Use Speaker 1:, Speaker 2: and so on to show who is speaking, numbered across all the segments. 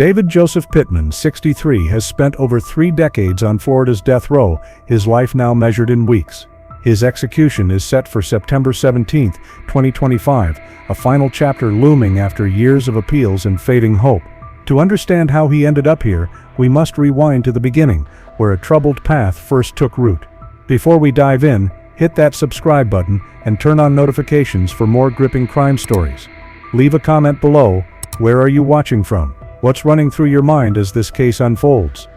Speaker 1: David Joseph Pittman, 63, has spent over 3 decades on Florida's death row, his life now measured in weeks. His execution is set for September 17, 2025, a final chapter looming after years of appeals and fading hope. To understand how he ended up here, we must rewind to the beginning, where a troubled path first took root. Before we dive in, hit that subscribe button and turn on notifications for more gripping crime stories. Leave a comment below. Where are you watching from? What's running through your mind as this case unfolds?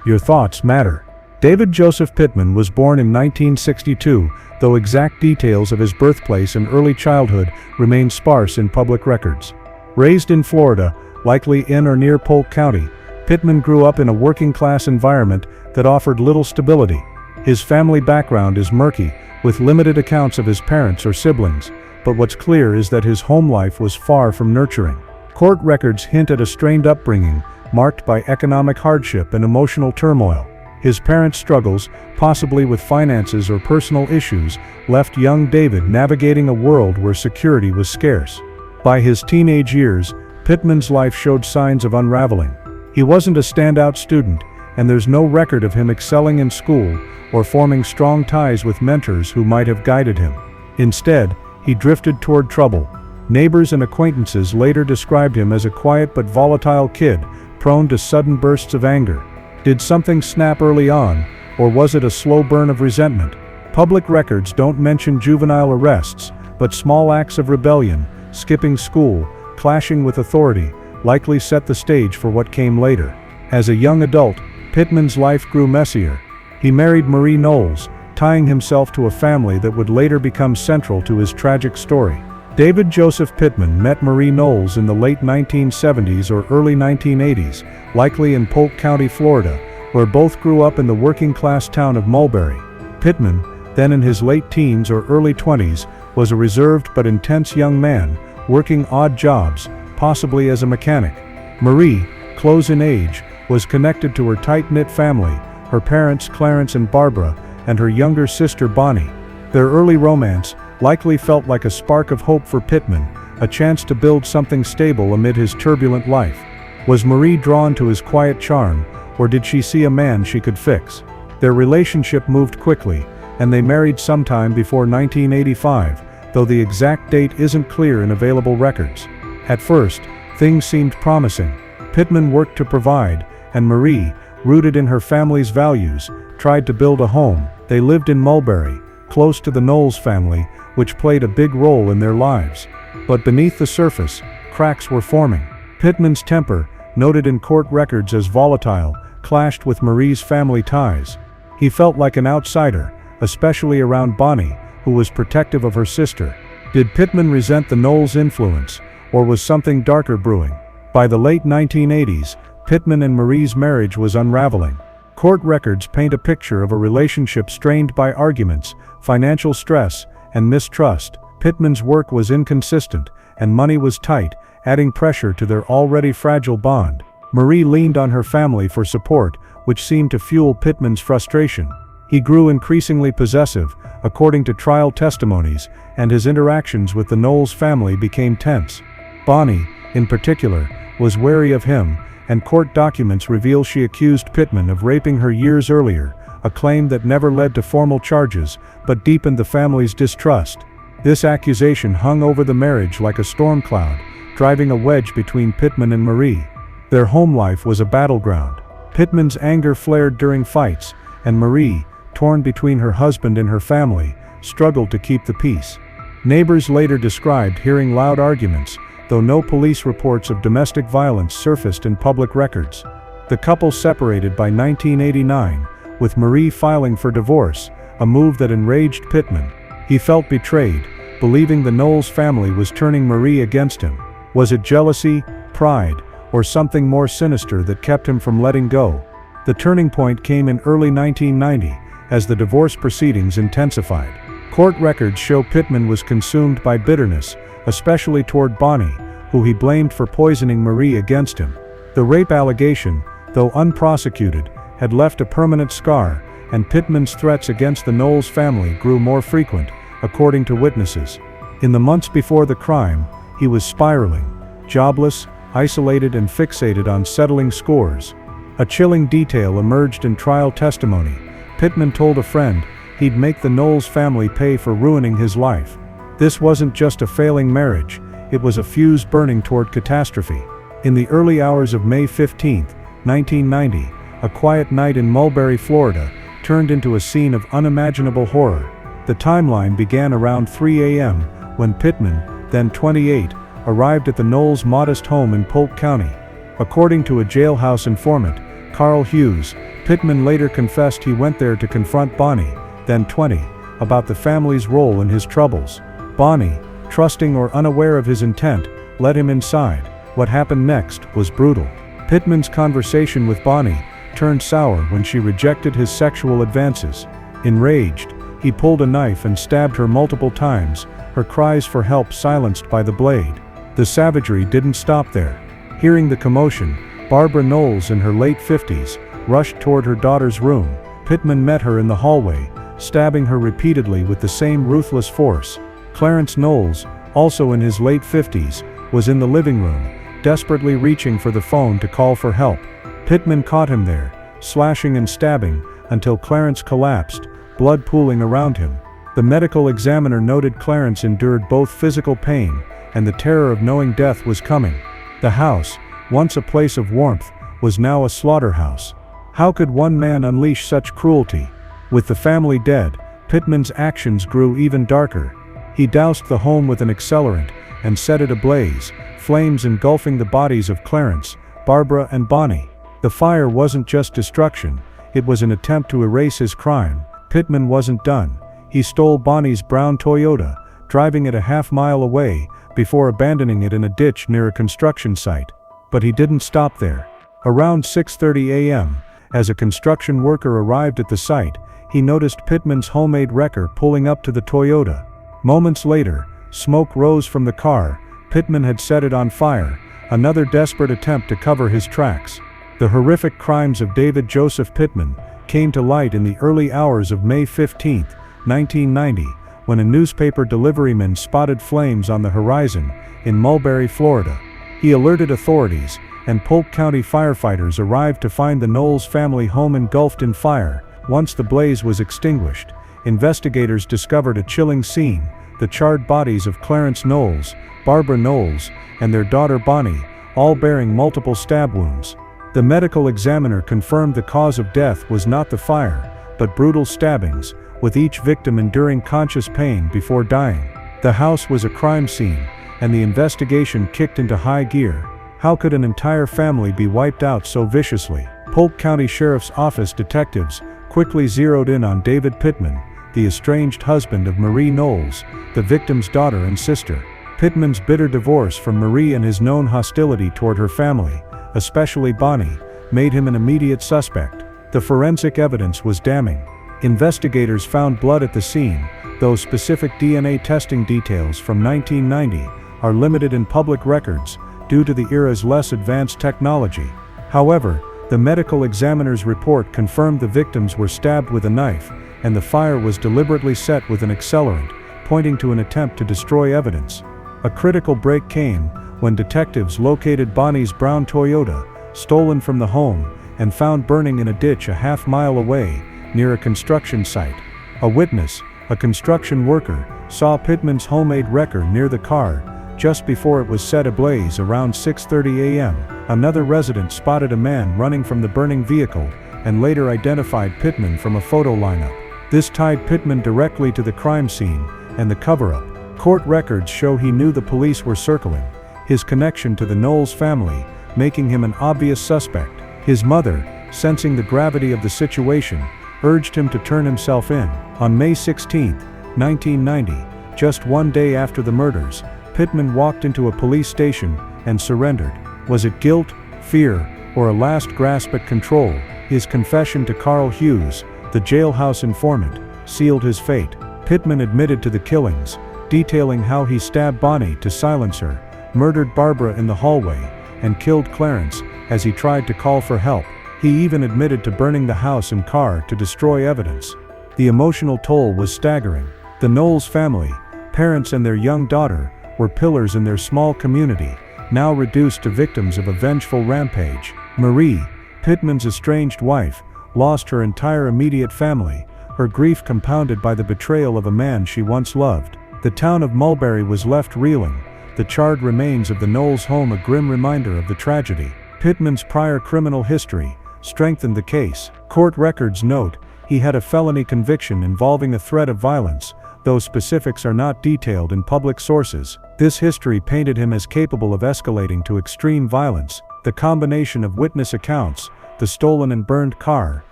Speaker 1: Your thoughts matter. David Joseph Pittman was born in 1962, though exact details of his birthplace and early childhood remain sparse in public records. Raised in Florida, likely in or near Polk County, Pittman grew up in a working-class environment that offered little stability. His family background is murky, with limited accounts of his parents or siblings, but what's clear is that his home life was far from nurturing. Court records hint at a strained upbringing, marked by economic hardship and emotional turmoil. His parents' struggles, possibly with finances or personal issues, left young David navigating a world where security was scarce. By his teenage years, Pittman's life showed signs of unraveling. He wasn't a standout student, and there's no record of him excelling in school or forming strong ties with mentors who might have guided him. Instead, he drifted toward trouble. Neighbors and acquaintances later described him as a quiet but volatile kid, prone to sudden bursts of anger. Did something snap early on, or was it a slow burn of resentment? Public records don't mention juvenile arrests, but small acts of rebellion, skipping school, clashing with authority, likely set the stage for what came later. As a young adult, Pittman's life grew messier. He married Marie Knowles, tying himself to a family that would later become central to his tragic story. David Joseph Pittman met Marie Knowles in the late 1970s or early 1980s, likely in Polk County, Florida, where both grew up in the working-class town of Mulberry. Pittman, then in his late teens or early 20s, was a reserved but intense young man, working odd jobs, possibly as a mechanic. Marie, close in age, was connected to her tight-knit family, her parents Clarence and Barbara, and her younger sister Bonnie. Their early romance likely felt like a spark of hope for Pittman, a chance to build something stable amid his turbulent life. Was Marie drawn to his quiet charm, or did she see a man she could fix? Their relationship moved quickly, and they married sometime before 1985, though the exact date isn't clear in available records. At first, things seemed promising. Pittman worked to provide, and Marie, rooted in her family's values, tried to build a home. They lived in Mulberry, close to the Knowles family, which played a big role in their lives. But beneath the surface, cracks were forming. Pittman's temper, noted in court records as volatile, clashed with Marie's family ties. He felt like an outsider, especially around Bonnie, who was protective of her sister. Did Pittman resent the Knowles' influence, or was something darker brewing? By the late 1980s, Pittman and Marie's marriage was unraveling. Court records paint a picture of a relationship strained by arguments, financial stress, and mistrust. Pittman's work was inconsistent, and money was tight, adding pressure to their already fragile bond. Marie leaned on her family for support, which seemed to fuel Pittman's frustration. He grew increasingly possessive, according to trial testimonies, and his interactions with the Knowles family became tense. Bonnie, in particular, was wary of him, and court documents reveal she accused Pittman of raping her years earlier, a claim that never led to formal charges, but deepened the family's distrust. This accusation hung over the marriage like a storm cloud, driving a wedge between Pittman and Marie. Their home life was a battleground. Pittman's anger flared during fights, and Marie, torn between her husband and her family, struggled to keep the peace. Neighbors later described hearing loud arguments, though no police reports of domestic violence surfaced in public records. The couple separated by 1989, with Marie filing for divorce, a move that enraged Pittman. He felt betrayed, believing the Knowles family was turning Marie against him. Was it jealousy, pride, or something more sinister that kept him from letting go? The turning point came in early 1990, as the divorce proceedings intensified. Court records show Pittman was consumed by bitterness, especially toward Bonnie, who he blamed for poisoning Marie against him. The rape allegation, though unprosecuted, had left a permanent scar, and Pittman's threats against the Knowles family grew more frequent, according to witnesses. In the months before the crime, he was spiraling. Jobless, isolated and fixated on settling scores. A chilling detail emerged in trial testimony. Pittman told a friend he'd make the Knowles family pay for ruining his life. This wasn't just a failing marriage, it was a fuse burning toward catastrophe. In the early hours of May 15, 1990, a quiet night in Mulberry, Florida, turned into a scene of unimaginable horror. The timeline began around 3 a.m. when Pittman, then 28, arrived at the Knowles' modest home in Polk County. According to a jailhouse informant, Carl Hughes, Pittman later confessed he went there to confront Bonnie, then 20, about the family's role in his troubles. Bonnie, trusting or unaware of his intent, let him inside. What happened next was brutal. Pittman's conversation with Bonnie turned sour when she rejected his sexual advances. Enraged, he pulled a knife and stabbed her multiple times, her cries for help silenced by the blade. The savagery didn't stop there. Hearing the commotion, Barbara Knowles, in her late 50s, rushed toward her daughter's room. Pittman met her in the hallway, stabbing her repeatedly with the same ruthless force. Clarence Knowles, also in his late 50s, was in the living room, desperately reaching for the phone to call for help. Pittman caught him there, slashing and stabbing, until Clarence collapsed, blood pooling around him. The medical examiner noted Clarence endured both physical pain and the terror of knowing death was coming. The house, once a place of warmth, was now a slaughterhouse. How could one man unleash such cruelty? With the family dead, Pittman's actions grew even darker. He doused the home with an accelerant and set it ablaze, flames engulfing the bodies of Clarence, Barbara, and Bonnie. The fire wasn't just destruction, it was an attempt to erase his crime. Pittman wasn't done. He stole Bonnie's brown Toyota, driving it a half-mile away, before abandoning it in a ditch near a construction site. But he didn't stop there. Around 6:30 a.m., as a construction worker arrived at the site, he noticed Pittman's homemade wrecker pulling up to the Toyota. Moments later, smoke rose from the car. Pittman had set it on fire, another desperate attempt to cover his tracks. The horrific crimes of David Joseph Pittman came to light in the early hours of May 15, 1990, when a newspaper deliveryman spotted flames on the horizon in Mulberry, Florida. He alerted authorities, and Polk County firefighters arrived to find the Knowles family home engulfed in fire. Once the blaze was extinguished, investigators discovered a chilling scene: the charred bodies of Clarence Knowles, Barbara Knowles, and their daughter Bonnie, all bearing multiple stab wounds. The medical examiner confirmed the cause of death was not the fire, but brutal stabbings, with each victim enduring conscious pain before dying. The house was a crime scene, and the investigation kicked into high gear. How could an entire family be wiped out so viciously? Polk County Sheriff's Office detectives quickly zeroed in on David Pittman, the estranged husband of Marie Knowles, the victim's daughter and sister. Pittman's bitter divorce from Marie and his known hostility toward her family, especially Bonnie, made him an immediate suspect. The forensic evidence was damning. Investigators found blood at the scene, though specific DNA testing details from 1990 are limited in public records due to the era's less advanced technology. However, the medical examiner's report confirmed the victims were stabbed with a knife, and the fire was deliberately set with an accelerant, pointing to an attempt to destroy evidence. A critical break came when detectives located Bonnie's brown Toyota, stolen from the home, and found burning in a ditch a half-mile away, near a construction site. A witness, a construction worker, saw Pittman's homemade wrecker near the car, just before it was set ablaze around 6:30 a.m. Another resident spotted a man running from the burning vehicle, and later identified Pittman from a photo lineup. This tied Pittman directly to the crime scene and the cover-up. Court records show he knew the police were circling, his connection to the Knowles family making him an obvious suspect. His mother, sensing the gravity of the situation, urged him to turn himself in. On May 16, 1990, just one day after the murders, Pittman walked into a police station and surrendered. Was it guilt, fear, or a last grasp at control? His confession to Carl Hughes, the jailhouse informant, sealed his fate. Pittman admitted to the killings, detailing how he stabbed Bonnie to silence her, murdered Barbara in the hallway, and killed Clarence as he tried to call for help. He even admitted to burning the house and car to destroy evidence. The emotional toll was staggering. The Knowles family, parents and their young daughter, were pillars in their small community, now reduced to victims of a vengeful rampage. Marie, Pittman's estranged wife, lost her entire immediate family, her grief compounded by the betrayal of a man she once loved. The town of Mulberry was left reeling, the charred remains of the Knowles home a grim reminder of the tragedy. Pittman's prior criminal history strengthened the case. Court records note he had a felony conviction involving a threat of violence, though specifics are not detailed in public sources. This history painted him as capable of escalating to extreme violence. The combination of witness accounts, the stolen and burned car,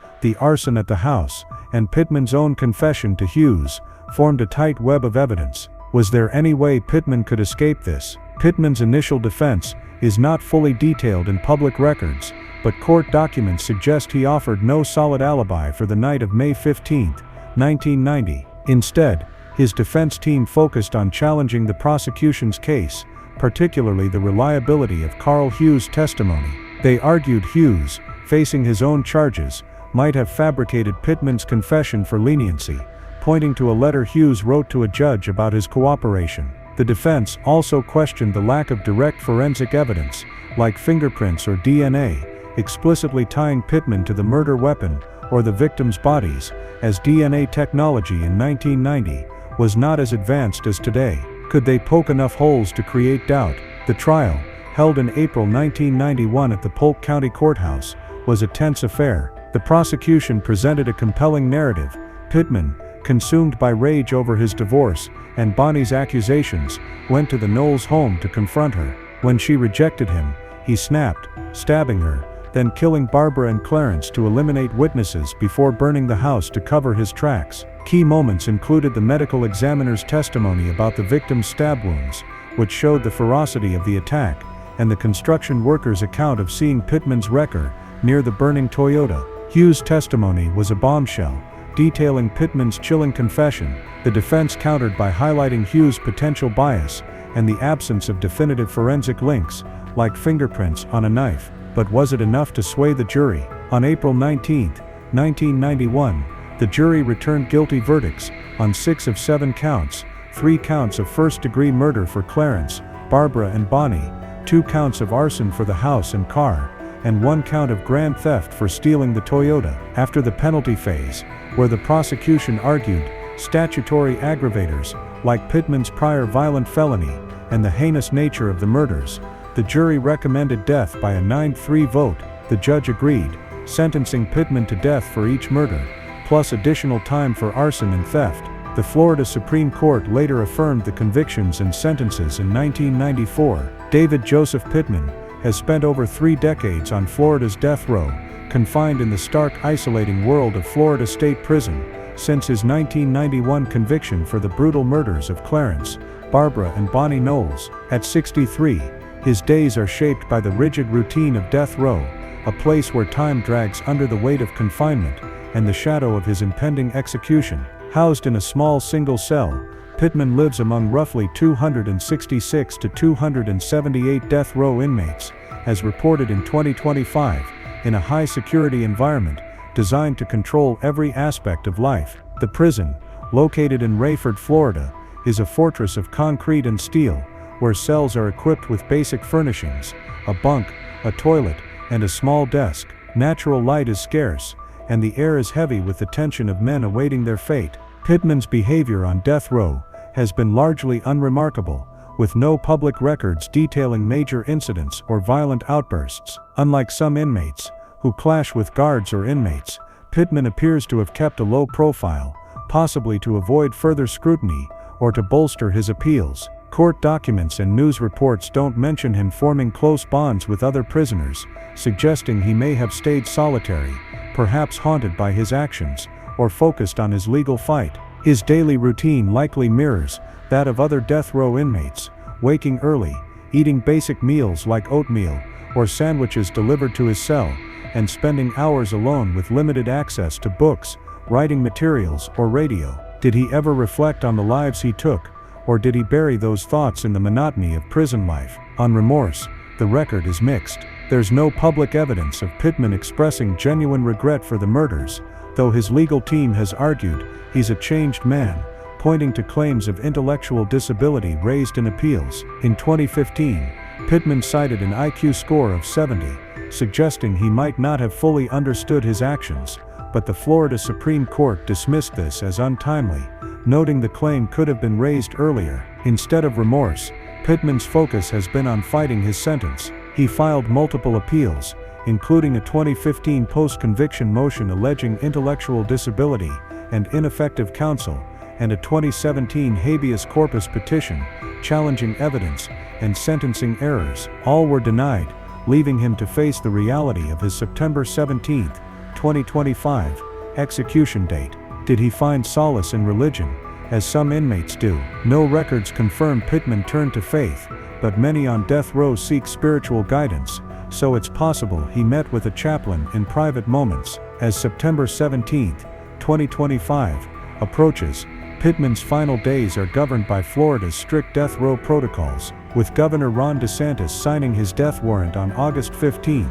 Speaker 1: the arson at the house, and Pittman's own confession to Hughes, formed a tight web of evidence. Was there any way Pittman could escape this? Pittman's initial defense is not fully detailed in public records, but court documents suggest he offered no solid alibi for the night of May 15, 1990. Instead, his defense team focused on challenging the prosecution's case, particularly the reliability of Carl Hughes' testimony. They argued Hughes, facing his own charges, might have fabricated Pittman's confession for leniency, pointing to a letter Hughes wrote to a judge about his cooperation. The defense also questioned the lack of direct forensic evidence, like fingerprints or DNA, explicitly tying Pittman to the murder weapon or the victims' bodies, as DNA technology in 1990 was not as advanced as today. Could they poke enough holes to create doubt? The trial, held in April 1991 at the Polk County Courthouse, was a tense affair. The prosecution presented a compelling narrative. Pittman, consumed by rage over his divorce and Bonnie's accusations, went to the Knowles home to confront her. When she rejected him, he snapped, stabbing her, then killing Barbara and Clarence to eliminate witnesses before burning the house to cover his tracks. Key moments included the medical examiner's testimony about the victim's stab wounds, which showed the ferocity of the attack, and the construction worker's account of seeing Pittman's wrecker near the burning Toyota. Hughes' testimony was a bombshell, detailing Pittman's chilling confession. The defense countered by highlighting Hughes' potential bias and the absence of definitive forensic links, like fingerprints on a knife. But was it enough to sway the jury? On April 19, 1991, the jury returned guilty verdicts on 6 of 7 counts, 3 counts of first-degree murder for Clarence, Barbara and Bonnie, 2 counts of arson for the house and car, and 1 count of grand theft for stealing the Toyota. After the penalty phase, where the prosecution argued statutory aggravators, like Pittman's prior violent felony and the heinous nature of the murders, the jury recommended death by a 9-3 vote. The judge agreed, sentencing Pittman to death for each murder, plus additional time for arson and theft. The Florida Supreme Court later affirmed the convictions and sentences in 1994. David Joseph Pittman has spent over 3 decades on Florida's death row, confined in the stark, isolating world of Florida State Prison, since his 1991 conviction for the brutal murders of Clarence, Barbara and Bonnie Knowles. At 63, his days are shaped by the rigid routine of death row, a place where time drags under the weight of confinement and the shadow of his impending execution. Housed in a small single cell, Pittman lives among roughly 266 to 278 death row inmates, as reported in 2025, in a high-security environment designed to control every aspect of life. The prison, located in Rayford, Florida, is a fortress of concrete and steel, where cells are equipped with basic furnishings, a bunk, a toilet, and a small desk. Natural light is scarce, and the air is heavy with the tension of men awaiting their fate. Pittman's behavior on death row has been largely unremarkable, with no public records detailing major incidents or violent outbursts. Unlike some inmates, who clash with guards or inmates, Pittman appears to have kept a low profile, possibly to avoid further scrutiny or to bolster his appeals. Court documents and news reports don't mention him forming close bonds with other prisoners, suggesting he may have stayed solitary, perhaps haunted by his actions, or focused on his legal fight. His daily routine likely mirrors that of other death row inmates, waking early, eating basic meals like oatmeal or sandwiches delivered to his cell, and spending hours alone with limited access to books, writing materials, or radio. Did he ever reflect on the lives he took, or did he bury those thoughts in the monotony of prison life? On remorse, the record is mixed. There's no public evidence of Pittman expressing genuine regret for the murders, though his legal team has argued he's a changed man, pointing to claims of intellectual disability raised in appeals. In 2015, Pittman cited an IQ score of 70, suggesting he might not have fully understood his actions, but the Florida Supreme Court dismissed this as untimely, noting the claim could have been raised earlier. Instead of remorse, Pittman's focus has been on fighting his sentence. He filed multiple appeals, including a 2015 post-conviction motion alleging intellectual disability and ineffective counsel, and a 2017 habeas corpus petition challenging evidence and sentencing errors. All were denied, leaving him to face the reality of his September 17, 2025, execution date. Did he find solace in religion, as some inmates do? No records confirm Pittman turned to faith, but many on death row seek spiritual guidance, so it's possible he met with a chaplain in private moments. As September 17, 2025, approaches, Pittman's final days are governed by Florida's strict death row protocols, with Governor Ron DeSantis signing his death warrant on August 15,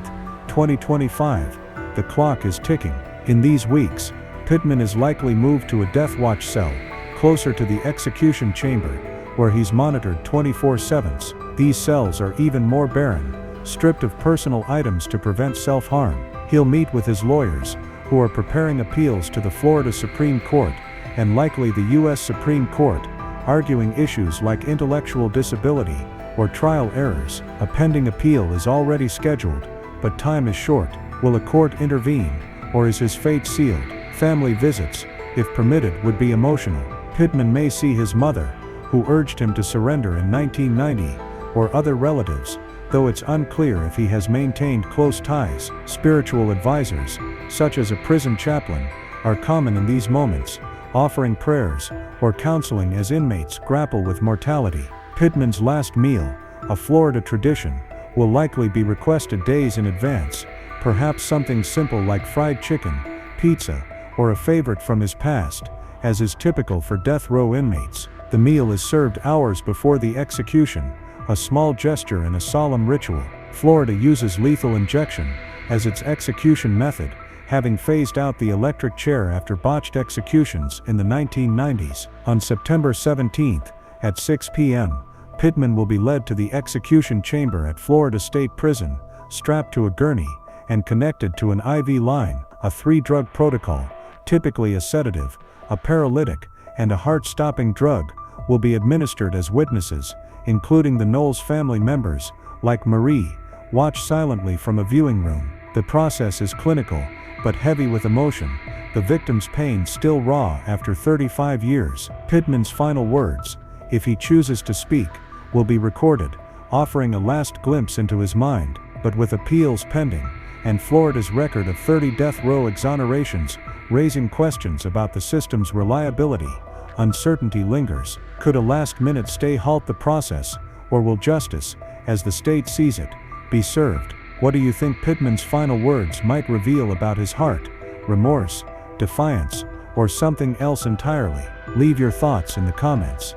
Speaker 1: 2025. The clock is ticking. In these weeks, Pittman is likely moved to a death watch cell, closer to the execution chamber, where he's monitored 24/7. These cells are even more barren, stripped of personal items to prevent self-harm. He'll meet with his lawyers, who are preparing appeals to the Florida Supreme Court, and likely the U.S. Supreme Court, arguing issues like intellectual disability or trial errors. A pending appeal is already scheduled, but time is short. Will a court intervene, or is his fate sealed? Family visits, if permitted, would be emotional. Pittman may see his mother, who urged him to surrender in 1990, or other relatives, though it's unclear if he has maintained close ties. Spiritual advisors, such as a prison chaplain, are common in these moments, offering prayers or counseling as inmates grapple with mortality. Pittman's last meal, a Florida tradition, will likely be requested days in advance, perhaps something simple like fried chicken, pizza, or a favorite from his past, as is typical for death row inmates. The meal is served hours before the execution, a small gesture in a solemn ritual. Florida uses lethal injection as its execution method, having phased out the electric chair after botched executions in the 1990s. On September 17, at 6 p.m., Pittman will be led to the execution chamber at Florida State Prison, strapped to a gurney, and connected to an IV line. A 3-drug protocol, typically a sedative, a paralytic, and a heart-stopping drug, will be administered as witnesses, including the Knowles family members, like Marie, watch silently from a viewing room. The process is clinical, but heavy with emotion, the victim's pain still raw after 35 years. Pittman's final words, if he chooses to speak, will be recorded, offering a last glimpse into his mind. But with appeals pending, and Florida's record of 30 death row exonerations raising questions about the system's reliability, uncertainty lingers. Could a last-minute stay halt the process, or will justice, as the state sees it, be served? What do you think Pittman's final words might reveal about his heart, remorse, defiance, or something else entirely? Leave your thoughts in the comments.